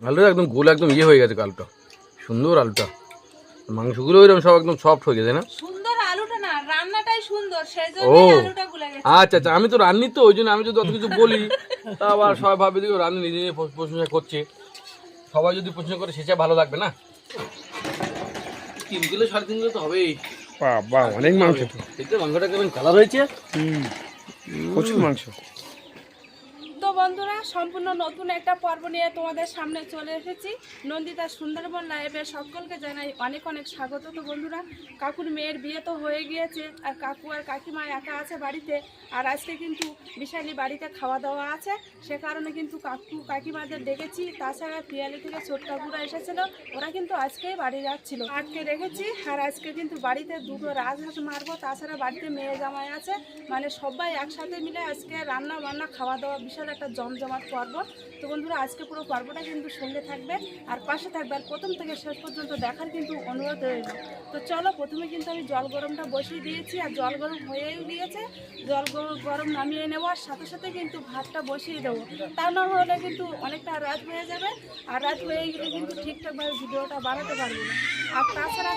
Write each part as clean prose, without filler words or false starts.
আলুটা একদম গোল, একদম ইয়ে হয়ে গেছে আলুটা, সুন্দর আলুটা। মাংসগুলো ওইরকম সব একদম সফট হয়ে গেছে না? সুন্দর আলুটা না, রান্নাটাই সুন্দর, সেজন্য ও আলুটা গুলে গেছে। আচ্ছা আচ্ছা, আমি তো রান্নি, তো ওই জন্য আমি যদি অত কিছু বলি তা আবার সবাই ভাবে দিকে রান্নি নিজে নিজে প্রশংসা করছে। সবাই যদি প্রশংসা করে সেটা ভালো লাগবে না। 3 কিলো 3.5 কিলো তো হবেই। বাবা অনেক মাংস তো। দেখতে মাংসটা কেমন কালার হয়েছে। প্রচুর মাংস। তো বন্ধুরা, সম্পূর্ণ নতুন একটা পর্ব নিয়ে তোমাদের সামনে চলে এসেছি। নন্দিতা সুন্দরবন লাইভে সকলকে জানাই অনেক অনেক স্বাগত। তো বন্ধুরা, কাকুর মেয়ের বিয়ে তো হয়ে গিয়েছে, আর কাকু আর কাকিমা একা আছে বাড়িতে। আর আজকে কিন্তু বিশালী বাড়িতে খাওয়া দাওয়া আছে, সে কারণে কিন্তু কাকু কাকিমাদের ডেকেছি। তাছাড়া পিয়ালি থেকে ছোট কাকুরা এসেছিলো, ওরা কিন্তু আজকেই বাড়ি যাচ্ছিল, আজকে রেখেছি। আর আজকে কিন্তু বাড়িতে 2টো রাজহাঁস মারবো। তাছাড়া বাড়িতে মেয়ে জামাই আছে, মানে সবাই একসাথে মিলে আজকে রান্না বান্না খাওয়া দাওয়া বিশাল একটা জমজমাট পর্ব। তো বন্ধুরা, আজকে পুরো পর্বটা কিন্তু সঙ্গে থাকবে আর পাশে থাকবে, আর প্রথম থেকে শেষ পর্যন্ত দেখার কিন্তু অনুরোধ রইল। তো চলো, প্রথমে কিন্তু আমি জল গরমটা বসিয়ে দিয়েছি, আর জল গরম হয়েও গিয়েছে। জল গরম নামিয়ে নেওয়ার সাথে সাথে কিন্তু ভাতটা বসিয়ে দেবো, তা না হলে কিন্তু অনেকটা রাত হয়ে যাবে, আর রাত হয়ে গেলে কিন্তু ঠিকঠাকভাবে ভিডিওটা বানাতে পারবো না। আর তাছাড়া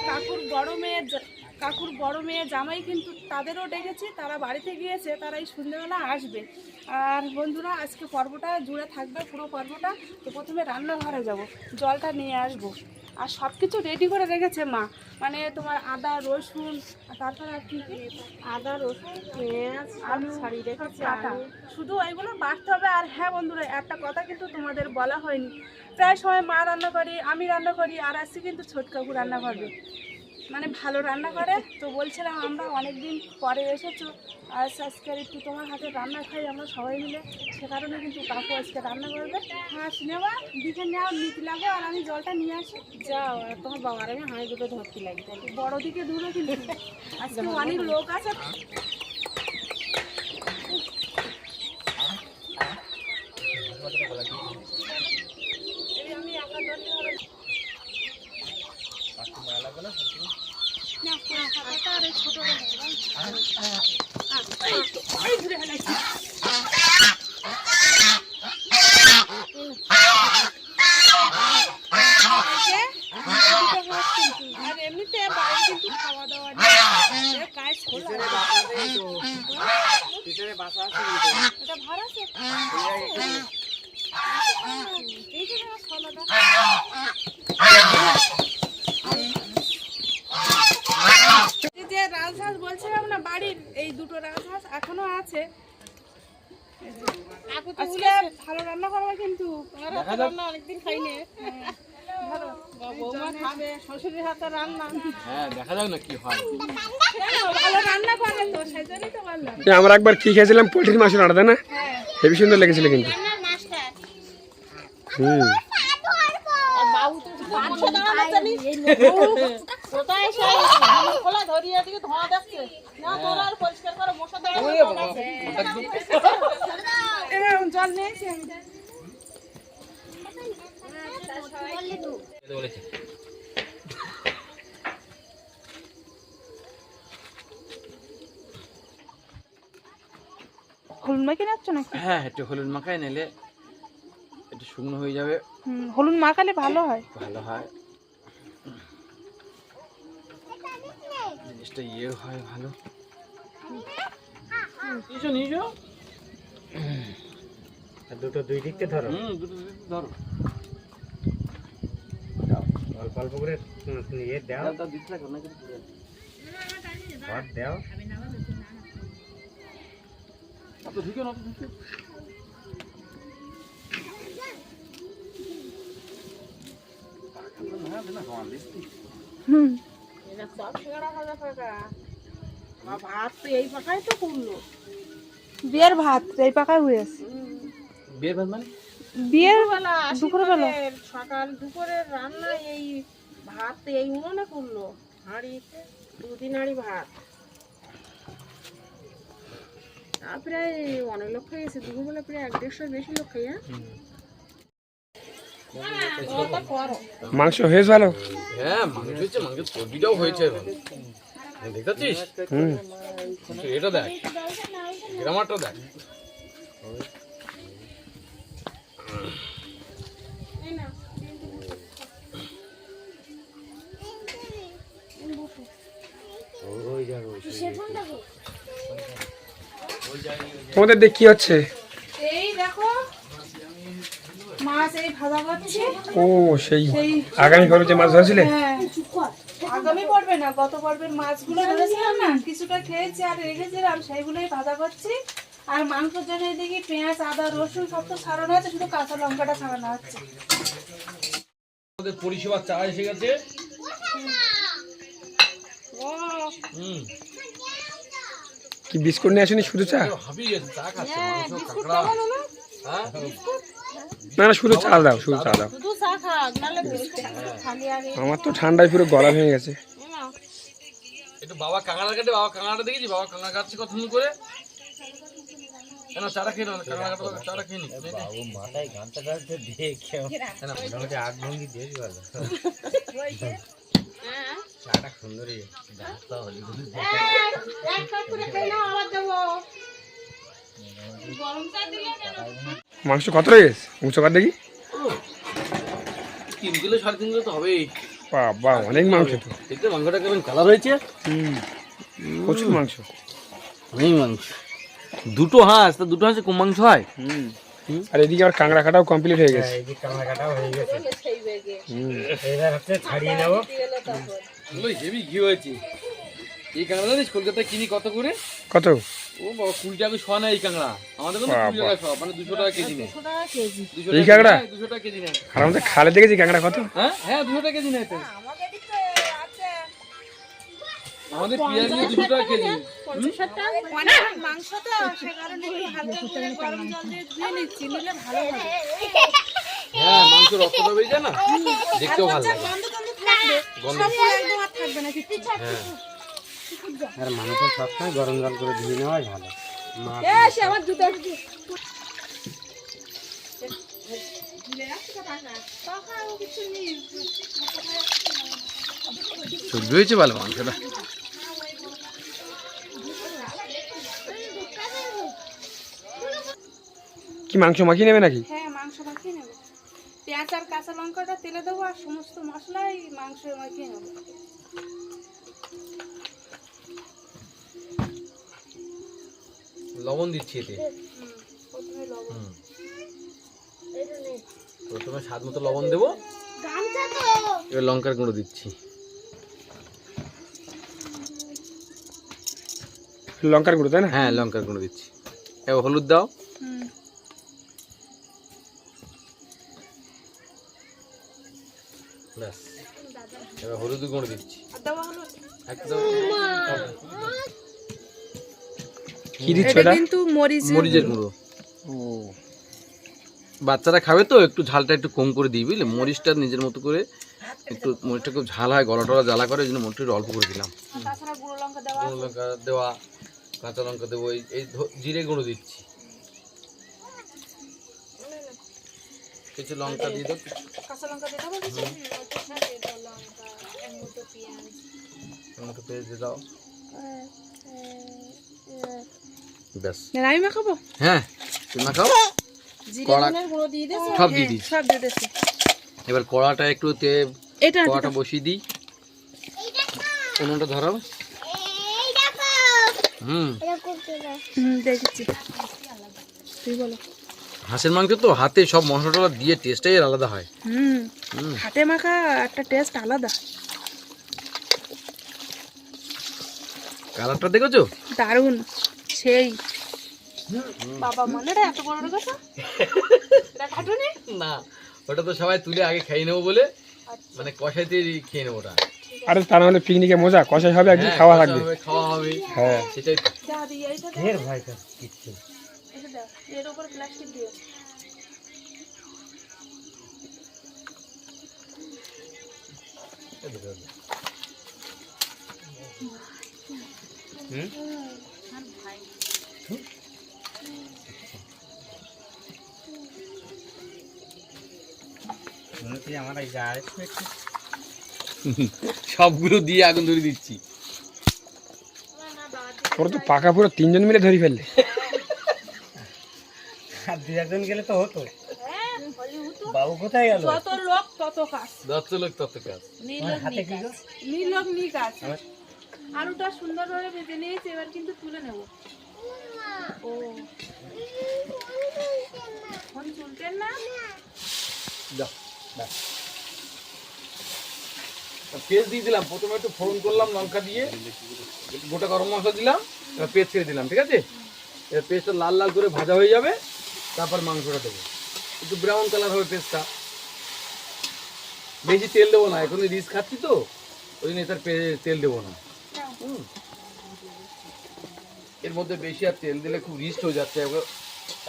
কাকুর বড় মেয়ে জামাই কিন্তু তাদেরও ডেকেছি, তারা বাড়িতে গিয়েছে, তারা এই সন্ধ্যেবেলা আসবে। আর বন্ধুরা, আজকে পর্বটা জুড়ে থাকবে পুরো পর্বটা। তো প্রথমে রান্নাঘরে যাব, জলটা নিয়ে আসবো, আর সব কিছু রেডি করে রেখেছে মা, মানে তোমার আদা রসুন, আর তারপরে আর কি কি, আদা রসুন পেঁয়াজ আলু ছাড়িয়ে রেখেছে আটা, শুধু এইগুলো বাটতে হবে। আর হ্যাঁ বন্ধুরা, একটা কথা কিন্তু তোমাদের বলা হয়নি, প্রায় সময় মা রান্না করি, আমি রান্না করি, আর আজকে কিন্তু ছোট কাকু রান্না করবে, মানে ভালো রান্না করে। তো বলছিলাম আমরা অনেক দিন পরে এসেছো, আর আজকে একটু তোমার হাতে রান্না খাই আমরা সবাই মিলে, সে কারণে কিন্তু কাকু আজকে রান্না করবে। হ্যাঁ সিনেমা দিকে নেওয়া নিতে লাগে, আর আমি জলটা নিয়ে আসি। যাও, আর তোমার বাবার আমি হাঁড়ি দুটো ধরতে লাগে, তাই বড় দিকে ধরো, কিন্তু আজকে অনেক লোক আছে। আমি আপনার ধরতে হবে না, কথা আর ছোট আর এমনিতে বাইরে কিন্তু খাওয়া দাওয়া নেই, কাজ খোলা এটা ভাড়া আছে। যে রাজহাঁস বলছিলাম না, বাড়ির এই 2টো রাজহাঁস এখনো আছে। আজকে ভালো রান্না করবো কিন্তু, অনেকদিন খাইনি। বৌমা খাবে শ্বশুরের হাতে রান্না। হ্যাঁ, দেখা যাক না কি হয়। ভালো রান্না করে তো, সেই জন্যই তো বললাম। আমরা একবার কি খেয়েছিলাম, পোলট্রির মাংস আলাদা না, হেবি সুন্দর লেগেছিল কিন্তু। জল নিয়েছি হলুদ মাখিয়ে নিচ্ছ নাকি? হ্যাঁ, একটু হলুদ মাখায় নিলে একটু শুকনো হয়ে যাবে। হলুদ মাখালে ভালো হয়। ভালো হয়, জিনিসটা ইয়ে হয় ভালো। নিশো দুটো দুই দিকতে ধরো, দুটো ধরো, অল্প অল্প করে ইয়ে দাও, দিতে থাকো না কিন্তু ভাত দাও। তো ঢুকে না, তো ঢুকে। ভাত তো এই পাখায় তো করলো, বিয়ের ভাত এই পাখায় হয়েছে। বিয়ের ভাত মানে বিয়ের বেলা, দুপুরবেলা, সকাল দুপুরের রান্না এই ভাত এই উনুনে করলো, হাঁড়ি 2-3 হাঁড়ি ভাত। প্রায় অনেক লোক খাইয়েছে, দুপুরবেলা প্রায় 150 বেশি লোক খাইয়া। মাংস হয়েছে ভালো। হ্যাঁ, মাংস হয়েছে, মাংসের চর্বিটাও হয়েছে, দেখতেছিস? এটা দেখ, গ্রামারটা দেখ। তোমাদের দেখ কি হচ্ছে? এই দেখো মাছ এই ভাজা করছি। ও সেই আগামী পর্বে যে মাছ ধরেছিলে? হ্যাঁ, আগামী পর্বে না, গত পর্বের মাছগুলো ধরেছিলাম না, কিছুটা খেয়েছি আর রেখেছিলাম, সেইগুলোই ভাজা করছি। আর মাংসের জন্য এদিকে পেঁয়াজ, আদা, রসুন সব তো ছাড়ানো আছে, শুধু কাঁচা লঙ্কাটা ছাড়ানো হচ্ছে। আমাদের পরিষেবার চা এসে গেছে। কি বিস্কুট নিয়ে আসেনি, শুধু চা? হাবিয়ে গেছে, চা খাচ্ছে, মাংস, কাঁকড়া। হ্যাঁ? না না, শুধু চা দাও, শুধু চা দাও। আমার তো ঠান্ডায় পুরো গলা ভেঙে গেছে। একটু বাবা কাঁকড়া কাটে, বাবা কাঁকড়াটা দেখেছি, বাবা কাঁকড়া কাটছে কত সুন্দর করে। কেন চাটা খেয়ে নাও, কাঁকড়া কাটা চাটা খেয়ে নি। বাবু মাথায় গানটা গানতে দেখে মোটামুটি 8 ভঙ্গি বেশ ভালো। চাটা সুন্দরই ডাক্তার হলি মাংস কত রয়েছে উঁচু কর দেখি। 3 কিলো 3.5 কিলো তো হবেই। বাবা অনেক মাংস তো। দেখতে মাংসটা কেমন কালার হয়েছে। প্রচুর মাংস, অনেক মাংস। দুটো হাঁস, তা দুটো হাঁসে কম মাংস হয়। আর এদিকে আমার কাঁকড়া কাটাও কমপ্লিট হয়ে গেছে। এই যে কামড়া কাটাও হয়ে গেছে। এবার হচ্ছে ছাড়িয়ে নেব। হেভি ঘি হয়েছে। এই কাঁকড়া জানিস কলকাতায় কিনি কত করে? কত? ও বাবা 20 টাকা শোয়া না এই কাঁকড়া। আমাদের কোনো 20 টাকা শোয়া, মানে 200 টাকা কেজি নেয়। 200 এই কাঁকড়া? 200 টাকা কেজি নেয়। আর আমাদের খালে দেখেছি কাঁকড়া কত? হ্যাঁ হ্যাঁ 200 টাকা কেজি নেয় তো। আমাদের পেঁয়াজ নিয়ে 200 টাকা কেজি। অনেক মাংস তো, সে কারণে একটু হালকা করে গরম জল দিয়ে ধুয়ে নিচ্ছি, নিলে ভালো হবে। হ্যাঁ মাংস রক্তটা বেরিয়ে যায় না, দেখতেও ভালো লাগে। গন্ধ টন্ধ থাকবে, সবগুলো একদম আর থাকবে না কিছু। হ্যাঁ আর মাংস সবসময় গরম জল করে ধুয়ে নেওয়াই ভালো। মাছ এসে আমার জুতো সহ্য হয়েছে ভালো মাংসটা। কি মাংস মাখিয়ে নেবে নাকি? হ্যাঁ, মাংস মাখিয়ে নেবো। পেঁয়াজ আর কাঁচা লঙ্কাটা তেলে দেবো, আর সমস্ত মশলাই মাংস মাখিয়ে নেবো। লবণ দিচ্ছি এতে। প্রথমে লবণ। প্রথমে স্বাদ মতো লবণ দেবো, এবার লঙ্কার গুঁড়ো দিচ্ছি। লঙ্কার গুঁড়ো তাই না? হ্যাঁ লঙ্কার গুঁড়ো দিচ্ছি। এবার হলুদ দাও। ব্যাস, এবার হলুদ গুঁড়ো দিচ্ছি। আর দেওয়া হলো। একদম কি দিচ্ছ এটা এটা? কিন্তু মরিচের গুঁড়ো। ও বাচ্চারা খাবে তো, একটু ঝালটা একটু কম করে দিই বুঝলে। মরিচটা নিজের মতো করে, একটু মরিচটা খুব ঝাল হয়, গলা টলা জ্বালা করে, এই জন্য মরিচটা একটু অল্প করে দিলাম। তাছাড়া গুঁড়ো লঙ্কা দেওয়া। গুঁড়ো লঙ্কা দেওয়া, কাঁচা লঙ্কা দেবো, এই জিরে গুঁড়ো দিচ্ছি। কিছু লঙ্কা দিয়ে দাও, কাঁচা লঙ্কা দিয়ে দেবো কিছু। টমেটো পেস্ট দিয়ে দাও। ব্যাস, আমি মাখাবো। হ্যাঁ তুমি মাখাও। জিরে কড়া ধনের গুঁড়ো দিয়ে দিয়েছি, সব দিয়ে দিয়েছি। সব দিয়ে দিয়েছি। এবার কড়াটা একটু এটা কড়াটা বসিয়ে দিই। উনুনটা ধরাও। দেখেছি, তুই বলো। হাঁসের মাংস তো হাতে সব মশলা টলা দিয়ে টেস্টটাই আলাদা হয়। হাতে মাখা একটা টেস্ট আলাদা। কালারটা দেখেছো? দারুণ, সেই বাবা মনেটা এত বড় রেখেছো? কাটুনি না, ওটা তো সবাই তুলে আগে খেয়ে নেবো বলে, মানে কষাইতে খেয়ে নেবো ওটা। আরে তা নাহলে পিকনিকে মজা, কষাই হবে, একদিন খাওয়া কষা লাগবে। হবে, খাওয়া হবে। হ্যাঁ সেটাই তো। যা দিয়ে এইটা দে, ঢের ভাইটা কিচ্ছু এটা দাও, এর উপর প্লাস্টিক দিও। মনে হচ্ছে আমার এই যা আরেকটু একটু সবগুলো দিয়ে আগুন ধরে দিচ্ছি। ওরা তো পাকা পুরো 3 জন মিলে ধরে ফেললে। আর 2 গেলে তো হতো। বাবু কোথায় গেল? যত লোক তত কাজ, যত লোক তত কাজ। হাতে কি গো? নি কাজ। আলুটা সুন্দরভাবে ভেজে নিয়েছি, এবার কিন্তু তুলে নেব। ও ফোন তুলতেন না? দাও ব্যাস। পেঁয়াজ দিয়ে দিলাম, প্রথমে একটু ফোড়ন করলাম লঙ্কা দিয়ে, গোটা গরম মশলা দিলাম, এবার পেঁয়াজ ছেড়ে দিলাম, ঠিক আছে? এবার পেঁয়াজটা লাল লাল করে ভাজা হয়ে যাবে, তারপর মাংসটা দেবো, একটু ব্রাউন কালার হবে পেঁয়াজটা। বেশি তেল দেবো না, এখন রিচ খাচ্ছি তো ওই জন্য এটার তেল দেবো না। হুম। এর মধ্যে বেশি আর তেল দিলে খুব রিস্ট হয়ে যাচ্ছে।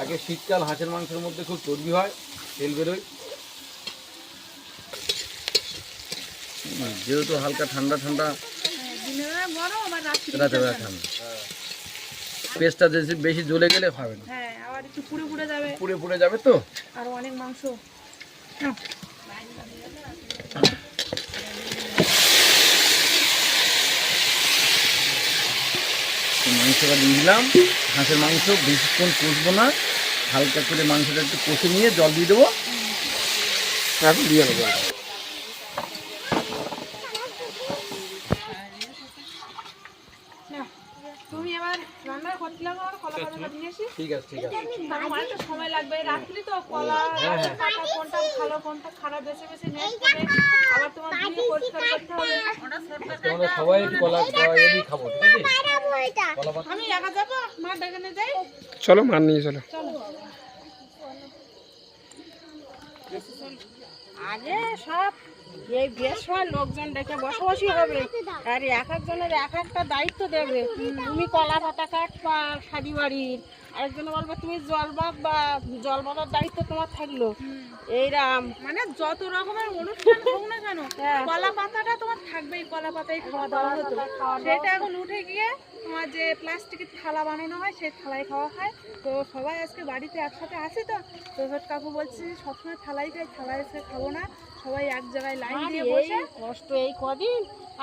একে শীতকাল, হাঁসের মাংসের মধ্যে খুব চর্বি হয়, তেল বেরোয়। যেহেতু হালকা ঠান্ডা ঠান্ডা, দিনের বেলা গরম আর রাত্রি রাতে বেলা ঠান্ডা, পেস্টটা বেশি জ্বলে গেলে হবে না, হ্যাঁ আবার একটু পুড়ে পুড়ে যাবে, পুড়ে পুড়ে যাবে তো। আর অনেক মাংস। মাংসটা দিয়ে দিলাম, হাঁসের মাংস বেশিক্ষণ কষবো না, হালকা করে মাংসটা একটু কষে নিয়ে জল দিয়ে দেবো, এখন দিয়ে দেবো। নাও, তুমি এবার রান্না করতে লাগো, আর কলা পাতাটা নিয়ে আসি। ঠিক আছে ঠিক আছে। তার মানে তো সময় লাগবে, রাত্রি তো কলা পাতা কোনটা ভালো কোনটা খারাপ বেছে বেছে নেট করে আবার তোমার দিয়ে পরিষ্কার করতে হবে। আমরা সবাই কলা দিয়ে খাবো, ঠিক আছে? কলা পাতা আমি একা যাবো, মা ডেকে যাই। চলো মার নিয়ে চলো। চলো। আগে সব এই বিয়ের সময় লোকজন ডেকে বসবাসী হবে, আর এক একজনের এক একটা দায়িত্ব দেবে। তুমি কলা পাতা কাটবা শাড়ি বাড়ির, আরেকজন বলবে তুমি জলবাগ বা জলবাগার দায়িত্ব তোমার থাকলো। এইরাম মানে যত রকমের অনুষ্ঠান হোক না কেন, কলা পাতাটা তোমার থাকবেই, কলা পাতাই খাওয়া দাওয়া হতো। সেটা এখন উঠে গিয়ে তোমার যে প্লাস্টিকের থালা বানানো হয় সেই থালায় খাওয়া হয়। তো সবাই আজকে বাড়িতে একসাথে আছি, তো কাকু বলছি সবসময় থালাই খাই, থালায় এসে খাবো না, সবাই এক জায়গায় লাইন দিয়ে বসে কষ্ট এই কদিন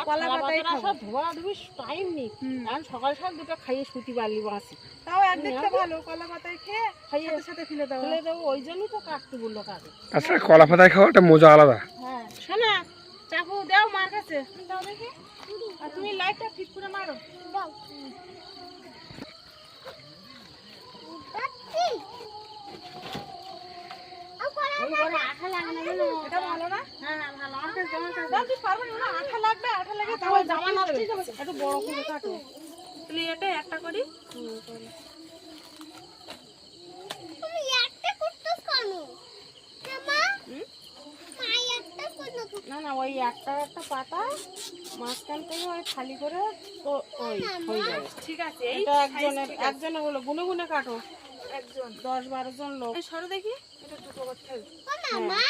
কলা পাতায় খাবো। ধোয়া ধুবি টাইম নেই, কারণ সকাল সকাল দুটো খাইয়ে শুতি পারলি বাঁচি, তাও একদিকটা ভালো, কলা পাতায় খেয়ে খাইয়ে সাথে ফেলে দেবো, ওই জন্যই তো কাটতে বললো কাকে। আচ্ছা কলা পাতায় খাওয়াটা মজা আলাদা। হ্যাঁ শোনা, চাকু দাও মার কাছে, দাও দেখি, আর তুমি লাইটটা ঠিক করে মারো। দাও এটা ভালো না? হ্যাঁ ভালো, আমার কাছে আমার কাছে দাও, তুই পারবি না, আঠা লাগবে, আঠা লাগে তাহলে জামা নষ্ট হয়ে যাবে। একটু বড় করে কাটো, তাহলে এটা একটা করি। তুমি একটা করতেছ কেন মা? মা একটা করতে না না, ওই একটা একটা পাতা মাঝখান থেকে ওই খালি করে তো ওই হয়ে যাবে। ঠিক আছে, এটা একজনের হলো, গুনে গুনে কাটো, একজন 10-12 জন লোক। এই সরো দেখি, এটা দুটো করতে হবে। ও মা,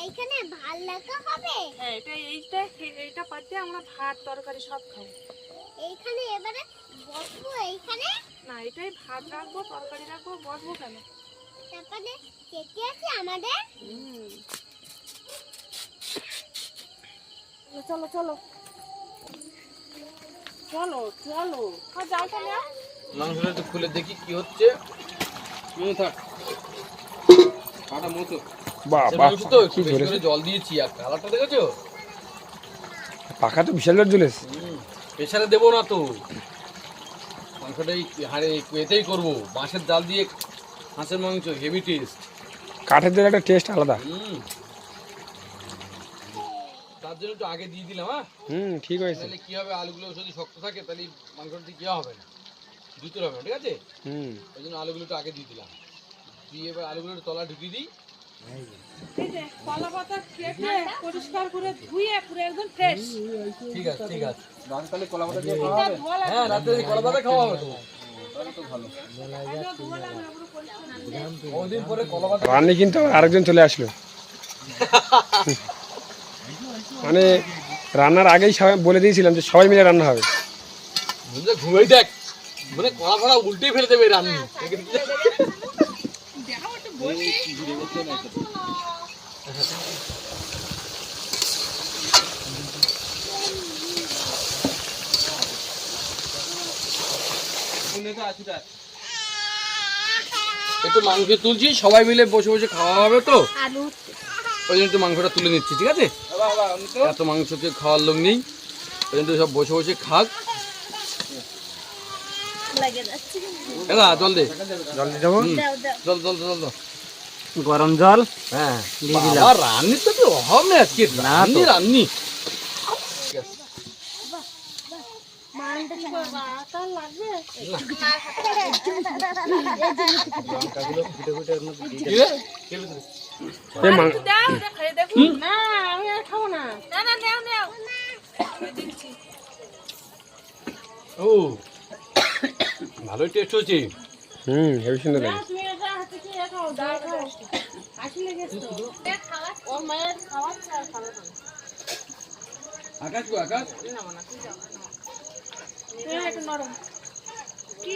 এইখানে ভাল লাগা হবে। হ্যাঁ এটা এইটা পাতে আমরা ভাত তরকারি সব খাবো। এইখানে এবারে বসবো, এইখানে না এটাই ভাত রাখবো, তরকারি রাখবো, বসবো কেন? তারপরে কেটে আছে আমাদের। চলো চলো চলো চলো, যাও তাহলে। মাংসটা একটু খুলে দেখি কি হচ্ছে। থাক কাটা মতো বাবা তো একটু বেশি করে জল দিয়েছি, আর কালারটা দেখেছো? পাখা তো বিশাল জোর জ্বলেছে। প্রেসারে দেবো না তো, মাংসটাই হাড়ে এতেই করবো, বাঁশের জাল দিয়ে হাঁসের মাংস, হেভি টেস্ট। কাঠের জন্য একটা টেস্ট আলাদা। তার জন্য একটু আগে দিয়ে দিলাম। হ্যাঁ ঠিক হয়েছে। তাহলে কি হবে, আলুগুলো যদি শক্ত থাকে তাহলে মাংসটা দিয়ে দেওয়া হবে না, দিতে হবে না, ঠিক আছে? ওই জন্য আলুগুলো একটু আগে দিয়ে দিলাম, দিয়ে এবার আলুগুলো তলা ঢুকিয়ে দিই। এই যে কলা পাতা কেটে পরিষ্কার করে ধুয়ে পুরো একদম ফ্রেশ। ঠিক আছে ঠিক আছে, রাতে তাহলে কলা পাতা দিয়ে খাওয়া হবে। হ্যাঁ রাতে কলা পাতা খাওয়া হবে তো, তাহলে তো ভালো। বহুদিন পরে কলা পাতা রান্নি কিন্তু আরেকজন চলে আসলো। মানে রান্নার আগেই সবাই বলে দিয়েছিলাম যে সবাই মিলে রান্না হবে। ঘুমেই দেখ, মানে কলা ফলা উল্টেই ফেলে দেবে রান্নি। একটু মাংস তুলছি, সবাই মিলে বসে বসে খাওয়া হবে তো, ওই জন্য একটু মাংসটা তুলে নিচ্ছি, ঠিক আছে? এত মাংসকে খাওয়ার লোক নেই, ওই জন্য সব বসে বসে খাক। লাগে যাচ্ছে। এলা জল দে, জল দিয়ে দেবো। দাও দাও। জল জল জল জল। গরম জল হ্যাঁ দিয়ে দিলাম। বাবা, রান্নি তো একটু অভাব নেই আজকে, রান্নি রান্নি। কি রে? এই আর একটু দাও, দে খাইয়ে দেখুন। না, আমি আর খাবো না। না, না, নাও, নাও। আমি দিচ্ছি। ও ভালোই টেস্ট হচ্ছে। হেবি সুন্দর লাগে। তুমি এটা হাতে কি খাও, দাও খাও। কাশি লেগেছে তো। ওর মায়ের খাওয়াচ্ছে আর খাবে না। আকাশ গো আকাশ, একটু নরম। কি?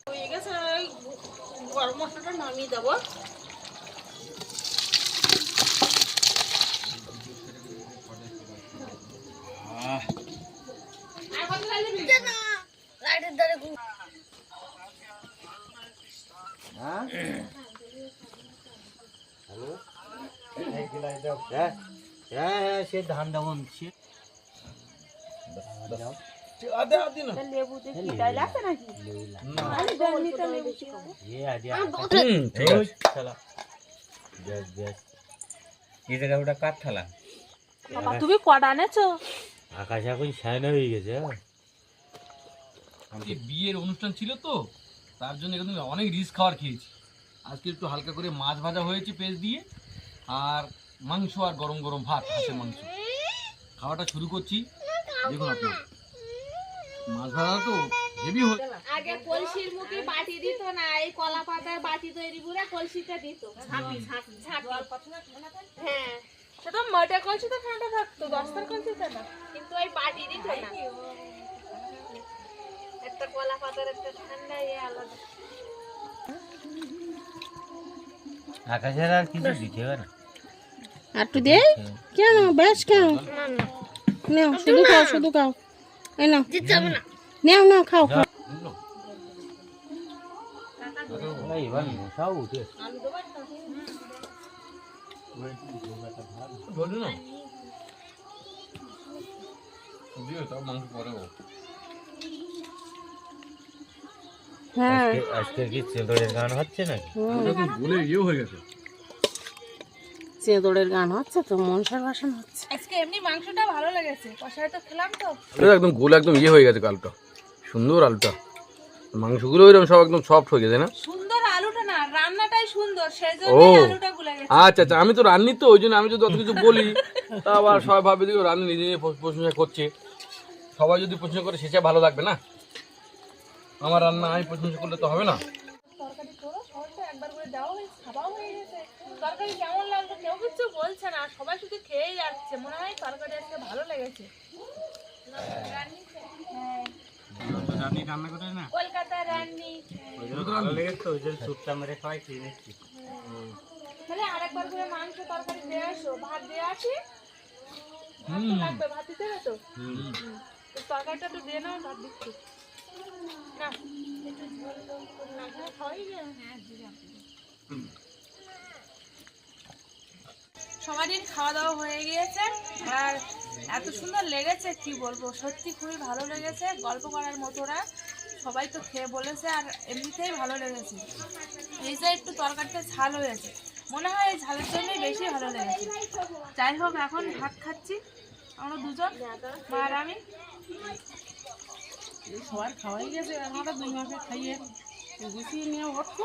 হয়ে গেছে, ওই গরম মশলাটা নামিয়ে দেবো। হ্যাঁ হ্যাঁ, সে ধান দেবন সে আদে আদে না। লেবু দিয়ে কি ডাল আছে নাকি? আমি জানি তো লেবু কি খাবো। ये आ गया ঠিক আছে। चला बेस बेस এই জায়গা ওটা কাট থালা বাবা তুমি কটা এনেছো? আকাশ এখন ছায়না হয়ে গেছে। আজকে বিয়ের অনুষ্ঠান ছিল তো, তার জন্য কিন্তু অনেক রিস্ক খাবার খেয়েছি। আজকে একটু হালকা করে মাছ ভাজা হয়েছে পেঁয়াজ দিয়ে, আর মাংস আর গরম গরম ভাত, হাঁসের মাংস। খাওয়াটা শুরু করছি। দেখুন আপনি, মাছ ভাজা তো হেভি হয়ে আগে কলসির মুখে বাটি দিত না, এই কলা পাতার বাটি তৈরি করে কলসিটা দিত। ঝাঁপি ঝাঁপি ঝাঁপি। হ্যাঁ, সেটা মাটির কলসি তো ঠান্ডা থাকতো, দস্তার কলসিতে না, কিন্তু ওই বাটি দিত না। একটা কলা পাতার একটা ঠান্ডা ইয়ে আলাদা। আকাশের আর কিছু দিতে হবে না। একটু দে কেন বেশ কেন নাও শুধু খাও শুধু খাও এই নাও নাও নাও খাও খাও এবার মশাও উঠে ধরলি না দিয়ে তাও মাংস পরে ও হ্যাঁ আজকে কি চেঁদড়ের গান হচ্ছে নাকি? বলে ইয়ে হয়ে গেছে। চেঁদড়ের গান হচ্ছে তো মনসার বাসন হচ্ছে আজকে এমনি মাংসটা ভালো লেগেছে, কষায় তো খেলাম তো। এটা একদম গোল, একদম ইয়ে হয়ে গেছে আলুটা, সুন্দর আলুটা। মাংসগুলো এরকম সব একদম সফট হয়ে গেছে না? সুন্দর আলুটা না, রান্নাটাই সুন্দর, সেই ও জন্য আলুটা গুলে গেছে। আচ্ছা আচ্ছা, আমি তো রান্নি তো, ওই জন্য আমি যদি অত কিছু বলি তা আবার সবাই ভাবে দিকে রান্নি নিজে নিজে প্রশংসা করছে। সবাই যদি প্রশংসা করে সেটা ভালো লাগবে না? আমার রান্না আমি প্রশংসা করলে তো হবে না। তরকারি করো, সবাইকে একবার করে দাও, খাওয়াও হয়ে গেছে। তরকারি কেমন লাগলো কেউ কিছু বলছে না, সবাই শুধু খেয়েই যাচ্ছে। মনে হয় তরকারি আজকে ভালো লেগেছে। রান্নি রান্না করে না কলকাতা রান্নি ভালো লেগেছে, ওই জন্য চুপটা মেরে খাওয়াই খেয়ে নিচ্ছি। তাহলে আরেকবার করে মাংস তরকারি দিয়ে আসো, ভাত দিয়ে আসি। ভাত তো লাগবে, ভাত দিতে হবে তো। তো তরকারিটা তো দিয়ে নাও, ভাত দিচ্ছি না। একটু ঝোল টোল করে না খেয়ে খাওয়াই যায়। সবারই খাওয়া দাওয়া হয়ে গিয়েছে, আর এত সুন্দর লেগেছে কি বলবো, সত্যি খুবই ভালো লেগেছে। গল্প করার মতোরা সবাই তো খেয়ে বলেছে, আর এমনিতেই ভালো লেগেছে। এই যে একটু তরকারিতে ঝাল হয়েছে, মনে হয় এই ঝালের জন্যই বেশি ভালো লেগেছে। যাই হোক, এখন ভাত খাচ্ছি আমরা দুজন, মা আর আমি। সবার খাওয়াই গেছে আমরা দুই মাসে খাইয়ে গুছিয়ে নিয়ে উঠবো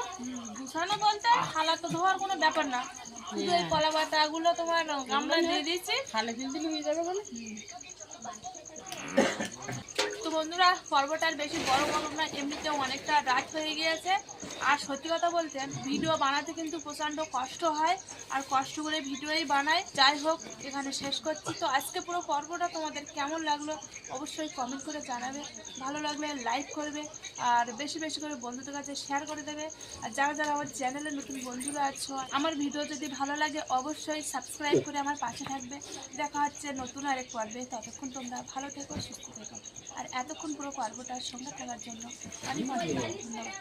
গুছানো বলতে থালা তো ধোয়ার কোনো ব্যাপার না, শুধু এই কলা পাতাগুলো তোমার গামলা দিয়ে দিচ্ছি, খালে দিন দিন হয়ে যাবে বলে। তো বন্ধুরা, পর্বটা আর বেশি বড় করব না, এমনিতেও অনেকটা রাত হয়ে গিয়েছে। আর সত্যি কথা বলতে ভিডিও বানাতে কিন্তু প্রচণ্ড কষ্ট হয়, আর কষ্ট করে ভিডিওই বানাই। যাই হোক, এখানে শেষ করছি। তো আজকে পুরো পর্বটা তোমাদের কেমন লাগলো অবশ্যই কমেন্ট করে জানাবে। ভালো লাগলে লাইক করবে, আর বেশি বেশি করে বন্ধুদের কাছে শেয়ার করে দেবে। আর যারা যারা আমার চ্যানেলে নতুন বন্ধুরা আছো, আমার ভিডিও যদি ভালো লাগে অবশ্যই সাবস্ক্রাইব করে আমার পাশে থাকবে। দেখা হচ্ছে নতুন আরেক পর্বে। ততক্ষণ তোমরা ভালো থেকো, সুস্থ থেকো। আর এতক্ষণ পুরো পর্বটার সঙ্গে থাকার জন্য অনেক অনেক ধন্যবাদ।